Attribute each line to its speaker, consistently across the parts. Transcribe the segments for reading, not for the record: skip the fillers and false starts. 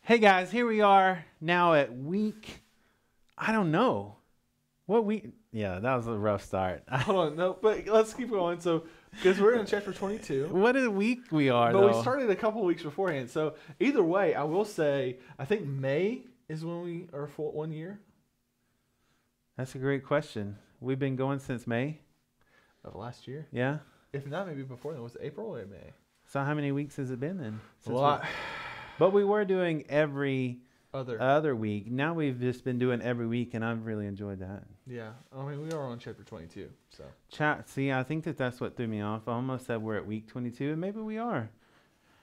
Speaker 1: Hey guys, here we are now at week, I don't know. What week? Yeah, that was a rough start.
Speaker 2: Hold on, no, but let's keep going. So, because we're in chapter 22,
Speaker 1: What a week we are,
Speaker 2: but
Speaker 1: though.
Speaker 2: we started a couple of weeks beforehand. So, either way, I will say, I think May is when we are full 1 year
Speaker 1: That's a great question. We've been going since May.
Speaker 2: of last year.
Speaker 1: Yeah.
Speaker 2: If not, maybe before then. Was it April or May?
Speaker 1: So how many weeks has it been then?
Speaker 2: A lot.
Speaker 1: But we were doing every
Speaker 2: Other.
Speaker 1: other week. Now we've just been doing every week, and I've really enjoyed that.
Speaker 2: Yeah. I mean, we are on chapter 22. So.
Speaker 1: See, I think that's what threw me off. I almost said we're at week 22, and maybe we are.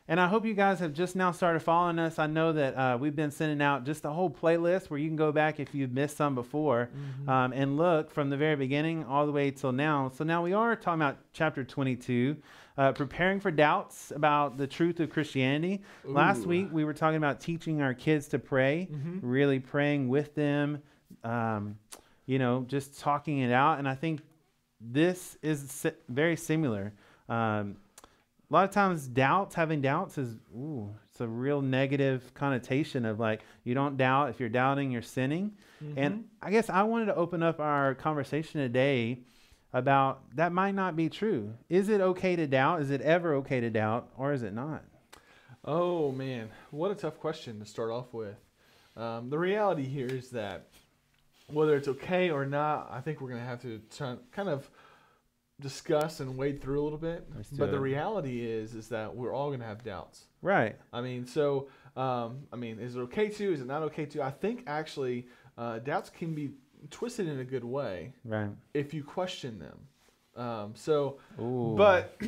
Speaker 1: And I hope you guys have just now started following us. I know that we've been sending out just a whole playlist where you can go back if you've missed some before and look from the very beginning all the way till now. So now we are talking about chapter 22, preparing for doubts about the truth of Christianity.
Speaker 2: Ooh.
Speaker 1: Last week we were talking about teaching our kids to pray, really praying with them, just talking it out. And I think this is very similar. A lot of times having doubts it's a real negative connotation of like, you don't doubt. If you're doubting, you're sinning. And I guess I wanted to open up our conversation today about that might not be true. Is it okay to doubt? Is it ever okay to doubt, or is it not?
Speaker 2: Oh, man. What a tough question to start off with. The reality here is that whether it's okay or not, I think we're going to have to kind of discuss and wade through a little bit. But the reality is that we're all going to have doubts.
Speaker 1: Right.
Speaker 2: I mean, so, is it okay to? Is it not okay to? I think actually doubts can be twisted in a good way.
Speaker 1: Right.
Speaker 2: If you question them.
Speaker 1: Ooh.
Speaker 2: But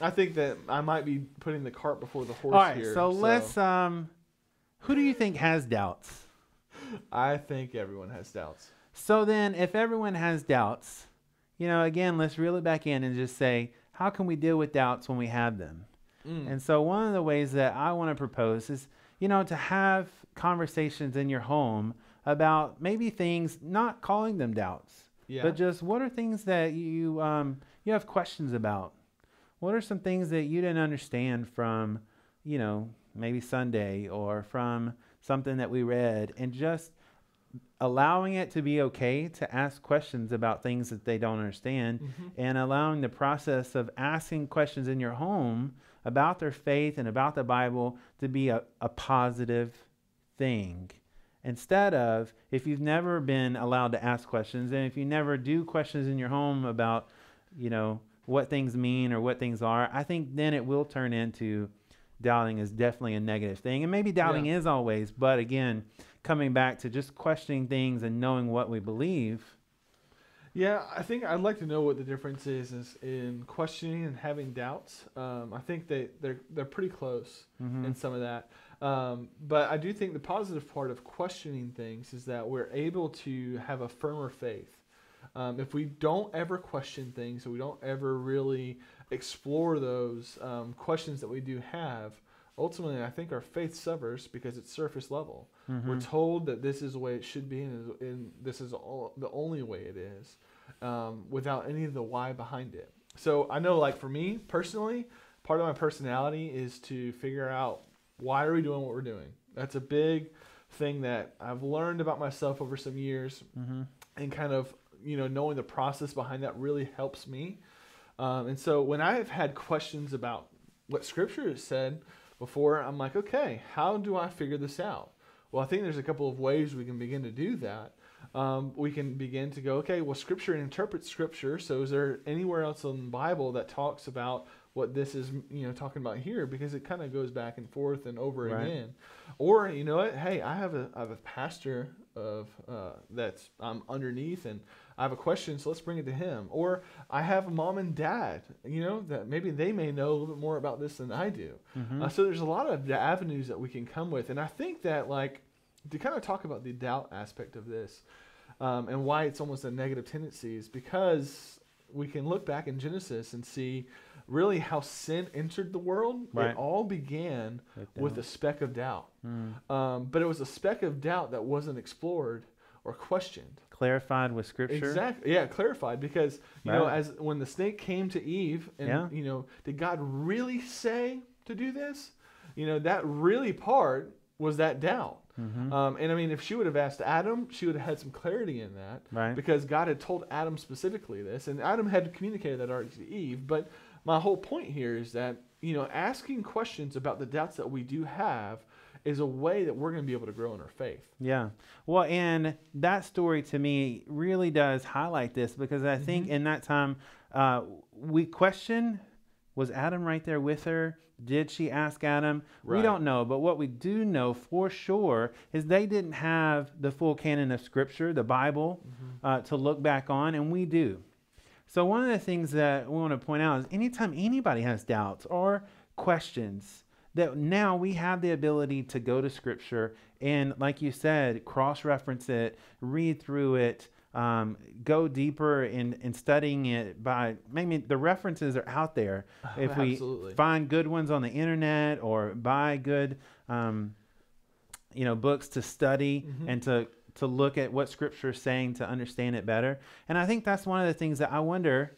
Speaker 2: I think that I might be putting the cart before the horse
Speaker 1: all right,
Speaker 2: here.
Speaker 1: so let's, who do you think has doubts?
Speaker 2: I think everyone has doubts.
Speaker 1: So then if everyone has doubts, again, let's reel it back in and just say, how can we deal with doubts when we have them? And so one of the ways that I want to propose is, to have conversations in your home about maybe things, not calling them doubts, but just what are things that you have questions about? What are some things that you didn't understand from, maybe Sunday or from something that we read, and just allowing it to be okay to ask questions about things that they don't understand, and allowing the process of asking questions in your home about their faith and about the Bible to be a positive thing. Instead of, if you've never been allowed to ask questions, and if you never do questions in your home about, what things mean or what things are, I think then it will turn into doubting is definitely a negative thing. And maybe doubting is always, but again, coming back to just questioning things and knowing what we believe.
Speaker 2: Yeah, I think I'd like to know what the difference is in questioning and having doubts. I think they're pretty close in some of that. But I do think the positive part of questioning things is that we're able to have a firmer faith. If we don't ever question things, we don't ever really explore those questions that we do have, ultimately I think our faith suffers because it's surface level. We're told that this is the way it should be, and this is the only way it is, without any of the why behind it. So I know, like for me personally, part of my personality is to figure out, why are we doing what we're doing? That's a big thing that I've learned about myself over some years, and kind of, knowing the process behind that really helps me. And so when I have had questions about what Scripture has said before, I'm like, okay, how do I figure this out? Well, I think there's a couple of ways we can begin to do that. We can begin to go, okay, well, Scripture interprets Scripture. So is there anywhere else in the Bible that talks about what this is, talking about here? Because it kind of goes back and forth and over again. Or, you know what? Hey, I have a pastor that's I'm underneath, and I have a question, so let's bring it to him. Or I have a mom and dad, that maybe they may know a little bit more about this than I do. So there's a lot of avenues that we can come with. And I think that, like, to kind of talk about the doubt aspect of this, and why it's almost a negative tendency, is because we can look back in Genesis and see really how sin entered the world. It all began with a speck of doubt. But it was a speck of doubt that wasn't explored or questioned.
Speaker 1: Clarified with Scripture.
Speaker 2: Exactly. Yeah, clarified, because as when the snake came to Eve, and did God really say to do this? That really part was that doubt. And I mean, if she would have asked Adam, she would have had some clarity in that,
Speaker 1: Right.
Speaker 2: because God had told Adam specifically this, and Adam had communicated that already to Eve. But my whole point here is that, you know, asking questions about the doubts that we do have is a way that we're going to be able to grow in our faith.
Speaker 1: Yeah. Well, and that story to me really does highlight this, because I think in that time we question, was Adam right there with her? Did she ask Adam?
Speaker 2: Right.
Speaker 1: We don't know. But what we do know for sure is they didn't have the full canon of Scripture, the Bible, to look back on, and we do. So one of the things that we want to point out is anytime anybody has doubts or questions, that now we have the ability to go to Scripture and, like you said, cross-reference it, read through it, go deeper in studying it. By maybe the references are out there. If we find good ones on the internet or buy good, books to study and to look at what Scripture is saying to understand it better. And I think that's one of the things that I wonder,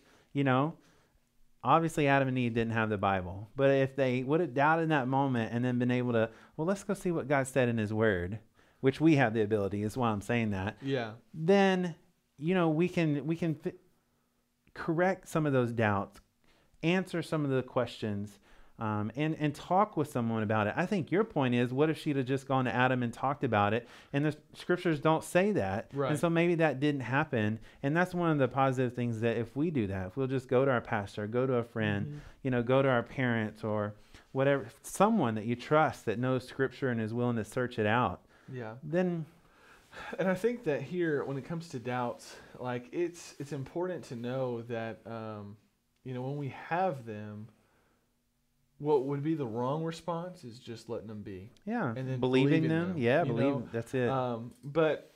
Speaker 1: obviously Adam and Eve didn't have the Bible, but if they would have doubted in that moment and then been able to, well, let's go see what God said in His Word, which we have the ability, is why I'm saying that.
Speaker 2: Yeah.
Speaker 1: Then, we can correct some of those doubts, answer some of the questions, and talk with someone about it. I think your point is, what if she'd have just gone to Adam and talked about it? And the Scriptures don't say that.
Speaker 2: Right.
Speaker 1: And so maybe that didn't happen. And that's one of the positive things, that if we do that, if we'll just go to our pastor, go to a friend, go to our parents or whatever, someone that you trust that knows Scripture and is willing to search it out.
Speaker 2: Yeah.
Speaker 1: Then...
Speaker 2: And I think that here, when it comes to doubts, like it's important to know that, when we have them, what would be the wrong response is just letting them be.
Speaker 1: Yeah.
Speaker 2: And then
Speaker 1: believing them. Yeah, that's it.
Speaker 2: But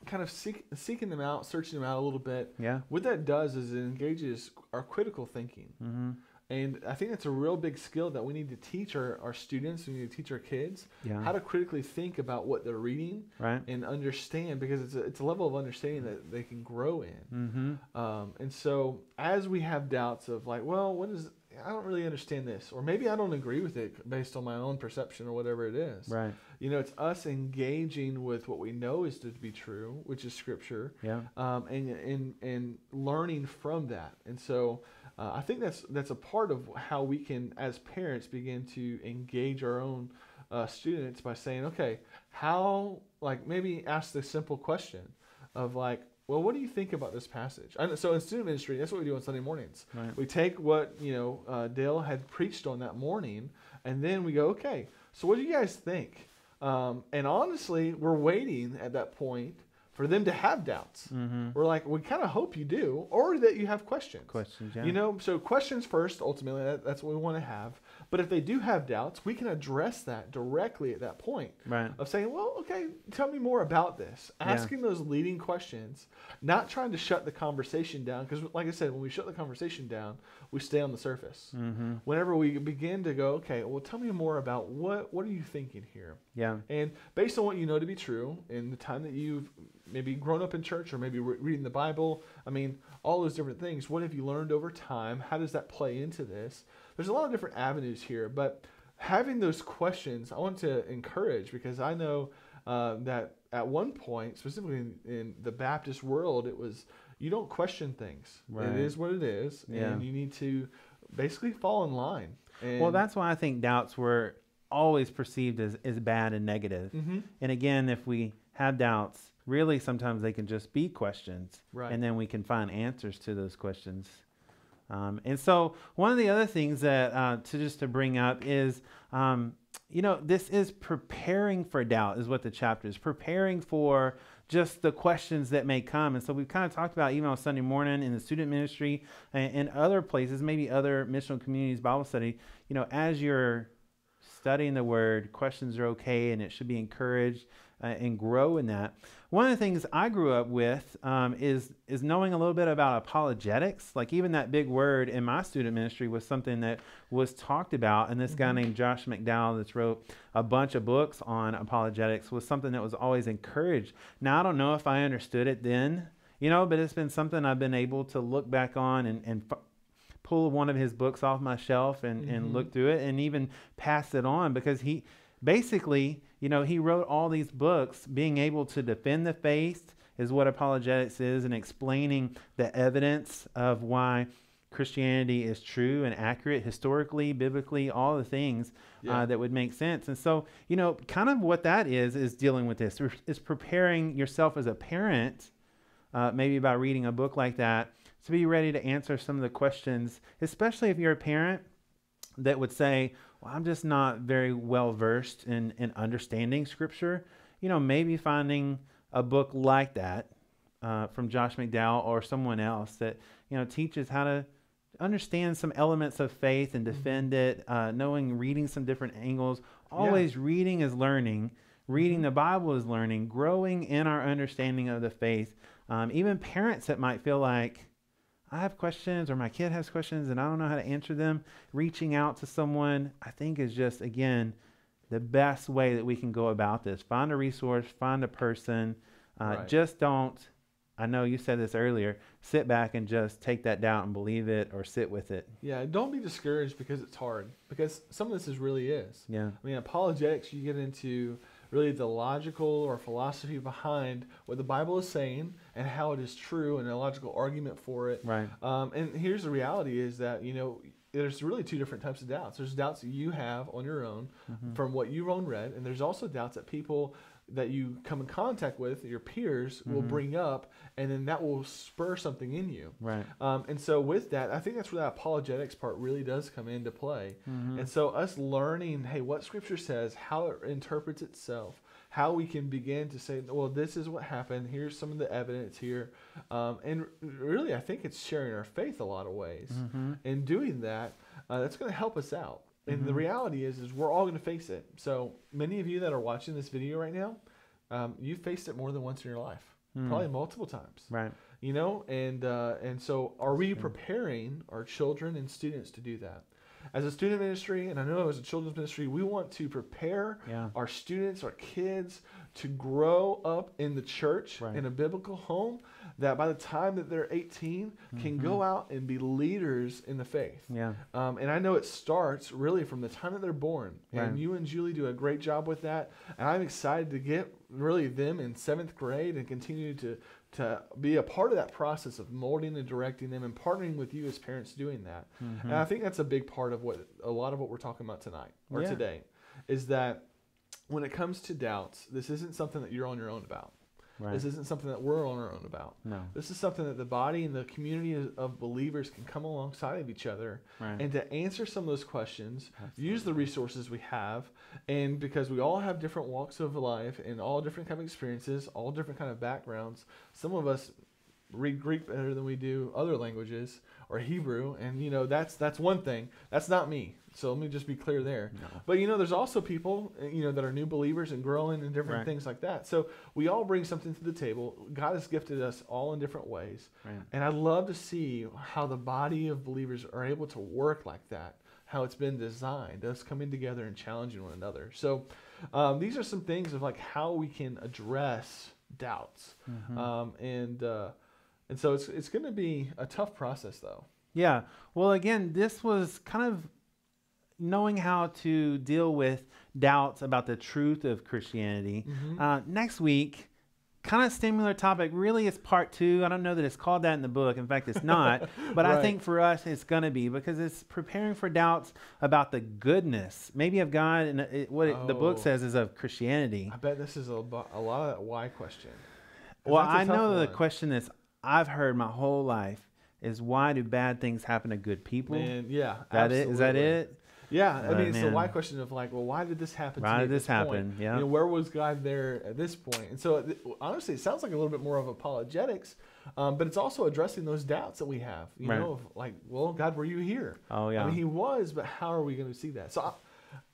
Speaker 2: kind of seeking them out, searching them out a little bit.
Speaker 1: Yeah.
Speaker 2: What that does is it engages our critical thinking. And I think that's a real big skill that we need to teach our students, we need to teach our kids, how to critically think about what they're reading,
Speaker 1: right,
Speaker 2: and understand, because it's a level of understanding that they can grow in. And so as we have doubts of like, well, I don't really understand this, or maybe I don't agree with it based on my own perception or whatever it is.
Speaker 1: Right.
Speaker 2: It's us engaging with what we know is to be true, which is Scripture.
Speaker 1: Yeah.
Speaker 2: And learning from that. And so I think that's a part of how we can, as parents, begin to engage our own students by saying, okay, maybe ask the simple question of like, well, what do you think about this passage? So in student ministry, that's what we do on Sunday mornings.
Speaker 1: Right.
Speaker 2: We take what Dale had preached on that morning, and then we go, okay, so what do you guys think? And honestly, we're waiting at that point for them to have doubts. We're like, we kind of hope you do, or that you have questions.
Speaker 1: Yeah.
Speaker 2: So questions first, ultimately, that's what we want to have. But if they do have doubts, we can address that directly at that point.
Speaker 1: Right.
Speaker 2: Of saying, well, okay, tell me more about this. Asking those leading questions, not trying to shut the conversation down. Because like I said, when we shut the conversation down, we stay on the surface. Whenever we begin to go, okay, well, tell me more about what are you thinking here?
Speaker 1: Yeah.
Speaker 2: And based on what you know to be true, in the time that you've maybe grown up in church or maybe reading the Bible, all those different things, what have you learned over time? How does that play into this? There's a lot of different avenues here, but having those questions, I want to encourage, because I know that at one point, specifically in the Baptist world, it was, you don't question things. Right. It is what it is, and you need to basically fall in line.
Speaker 1: Well, that's why I think doubts were always perceived as bad and negative. And again, if we have doubts, really sometimes they can just be questions,
Speaker 2: right, and
Speaker 1: then we can find answers to those questions. And so one of the other things that to bring up is, this is preparing for doubt, is what the chapter is, preparing for just the questions that may come. And so we've kind of talked about, even on Sunday morning in the student ministry and other places, maybe other missional communities, Bible study, as you're studying the Word, questions are okay, and it should be encouraged and grow in that. One of the things I grew up with is knowing a little bit about apologetics. Like even that big word in my student ministry was something that was talked about. And this guy named Josh McDowell that's wrote a bunch of books on apologetics was something that was always encouraged. Now, I don't know if I understood it then, but it's been something I've been able to look back on and pull one of his books off my shelf and look through it and even pass it on, because basically, he wrote all these books being able to defend the faith is what apologetics is, and explaining the evidence of why Christianity is true and accurate historically, biblically, all the things that would make sense. And so, kind of what that is dealing with this, is preparing yourself as a parent, maybe by reading a book like that, to be ready to answer some of the questions, especially if you're a parent that would say, well, I'm just not very well versed in understanding Scripture. Maybe finding a book like that from Josh McDowell or someone else that, teaches how to understand some elements of faith and defend it, reading some different angles. Always reading is learning. Reading the Bible is learning, growing in our understanding of the faith. Even parents that might feel like, I have questions or my kid has questions and I don't know how to answer them, reaching out to someone, I think is just, again, the best way that we can go about this. Find a resource, find a person. Just don't, I know you said this earlier, sit back and just take that doubt and believe it or sit with it.
Speaker 2: Yeah, don't be discouraged because it's hard, because some of this really is.
Speaker 1: Yeah.
Speaker 2: I mean, apologetics, you get into really the logical or philosophy behind what the Bible is saying and how it is true and a logical argument for it.
Speaker 1: Right.
Speaker 2: And here's the reality is that, there's really two different types of doubts. There's doubts that you have on your own from what you've own read, and there's also doubts that people that you come in contact with, your peers, will bring up, and then that will spur something in you.
Speaker 1: Right.
Speaker 2: And so with that, I think that's where that apologetics part really does come into play. And so us learning, hey, what Scripture says, how it interprets itself, how we can begin to say, well, this is what happened. Here's some of the evidence here. And really, I think it's sharing our faith a lot of ways. And doing that, that's going to help us out. And the reality is we're all going to face it. So many of you that are watching this video right now, you've faced it more than once in your life, probably multiple times.
Speaker 1: Right.
Speaker 2: And so are we preparing our children and students to do that? As a student ministry, and I know as a children's ministry, we want to prepare our students, our kids, to grow up in the church, in a biblical home, that by the time that they're 18 can go out and be leaders in the faith.
Speaker 1: Yeah.
Speaker 2: And I know it starts really from the time that they're born. And you and Julie do a great job with that. And I'm excited to get really them in 7th grade and continue to be a part of that process of molding and directing them and partnering with you as parents doing that. And I think that's a big part of a lot of what we're talking about tonight or today, is that when it comes to doubts, this isn't something that you're on your own about. Right. This isn't something that we're on our own about.
Speaker 1: No.
Speaker 2: This is something that the body and the community of believers can come alongside of each other and to answer some of those questions, use the resources we have, and because we all have different walks of life and all different kind of experiences, all different kind of backgrounds. Some of us read Greek better than we do other languages or Hebrew, and that's one thing. That's not me. So let me just be clear there. No. But there's also people that are new believers and growing and different things like that. So we all bring something to the table. God has gifted us all in different ways. And I'd love to see how the body of believers are able to work like that, how it's been designed, us coming together and challenging one another. So these are some things of like how we can address doubts. And so it's going to be a tough process though.
Speaker 1: Yeah. Well, again, this was kind of knowing how to deal with doubts about the truth of Christianity. Next week, kind of similar topic. Really, it's part 2. I don't know that it's called that in the book. In fact, it's not. But I think for us, it's going to be, because it's preparing for doubts about the goodness, maybe of God, and the book says is of Christianity.
Speaker 2: I bet this is a lot of that why question.
Speaker 1: Well, I know the question that I've heard my whole life is, why do bad things happen to good people?
Speaker 2: Man, yeah.
Speaker 1: Is that it?
Speaker 2: Yeah, I mean, it's the why question of like, well, why did this happen to me at this point?
Speaker 1: Yeah.
Speaker 2: Where was God there at this point? And so, honestly, it sounds like a little bit more of apologetics, but it's also addressing those doubts that we have, of like, well, God, were you here?
Speaker 1: Oh, yeah.
Speaker 2: I mean, he was, but how are we going to see that? So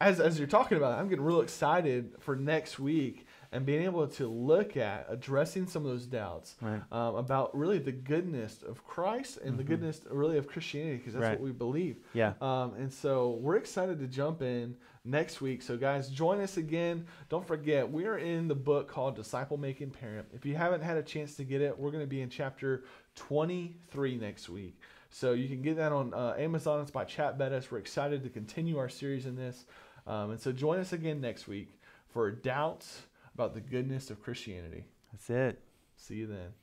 Speaker 2: as you're talking about it, I'm getting real excited for next week and being able to look at addressing some of those doubts about really the goodness of Christ and the goodness really of Christianity, because that's what we believe.
Speaker 1: Yeah.
Speaker 2: And so we're excited to jump in next week. So guys, join us again. Don't forget, we are in the book called Disciple Making Parent. If you haven't had a chance to get it, we're going to be in chapter 23 next week. So you can get that on Amazon. It's by Chat Bettis. We're excited to continue our series in this. And so join us again next week for doubts about the goodness of Christianity.
Speaker 1: That's it.
Speaker 2: See you then.